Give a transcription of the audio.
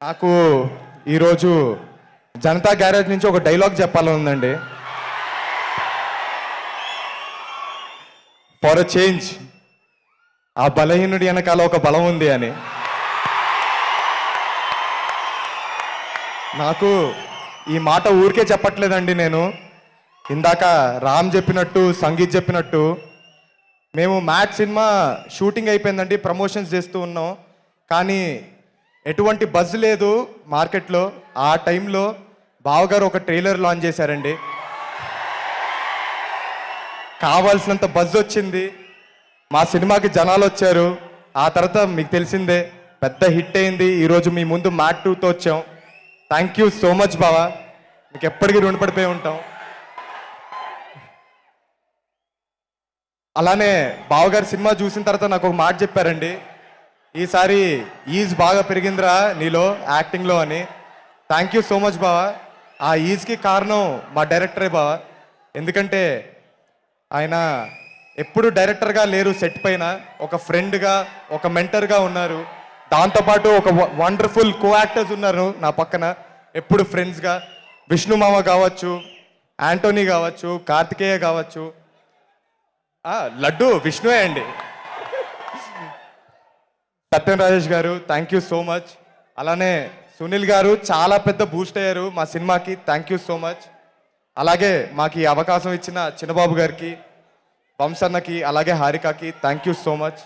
నాకు ఈరోజు జనతా గ్యారేజ్ నుంచి ఒక డైలాగ్ చెప్పాలని ఉందండి. ఫర్ అ చేంజ్, ఆ బలహీనుడి వెనకాల ఒక బలం ఉంది అని. నాకు ఈ మాట ఊరికే చెప్పట్లేదండి. నేను ఇందాక రామ్ చెప్పినట్టు, సంగీత్ చెప్పినట్టు, మేము మ్యాచ్ సినిమా షూటింగ్ అయిపోయిందండి, ప్రమోషన్స్ చేస్తూ ఉన్నాం. కానీ ఎటువంటి బజ్ లేదు మార్కెట్లో. ఆ టైంలో బావగారు ఒక ట్రైలర్ లాంచ్ చేశారండి. కావాల్సినంత బజ్ వచ్చింది, మా సినిమాకి జనాలు వచ్చారు. ఆ తర్వాత మీకు తెలిసిందే, పెద్ద హిట్ అయింది. ఈరోజు మీ ముందు మ్యాట్ 2తో వచ్చాం. థ్యాంక్ యూ సో మచ్ బావా, మీకు ఎప్పటికీ రుణపడిపోయి ఉంటాం. అలానే బావగారు సినిమా చూసిన తర్వాత నాకు ఒక మాట చెప్పారండి, ఈసారి ఈజ్ బాగా పెరిగిందిరా నీలో, యాక్టింగ్లో అని. థ్యాంక్ యూ సో మచ్ బావా. ఆ ఈజ్కి కారణం మా డైరెక్టరే బావా. ఎందుకంటే ఆయన ఎప్పుడు డైరెక్టర్గా లేరు, సెట్ పైన ఒక ఫ్రెండ్గా, ఒక మెంటర్గా ఉన్నారు. దాంతోపాటు ఒక వండర్ఫుల్ కో యాక్టర్స్ ఉన్నారు నా పక్కన, ఎప్పుడు ఫ్రెండ్స్గా. విష్ణు మామ కావచ్చు, యాంటోనీ కావచ్చు, కార్తికేయ కావచ్చు, లడ్డు విష్ణువే అండి. సత్యం రాజేష్ గారు, థ్యాంక్ యూ సో మచ్. అలానే సునీల్ గారు చాలా పెద్ద బూస్ట్ అయ్యారు మా సినిమాకి, థ్యాంక్ యూ సో మచ్. అలాగే మాకు ఈ అవకాశం ఇచ్చిన చిన్నబాబు గారికి, వంశన్నకి, అలాగే హారికకి థ్యాంక్ యూ సో మచ్.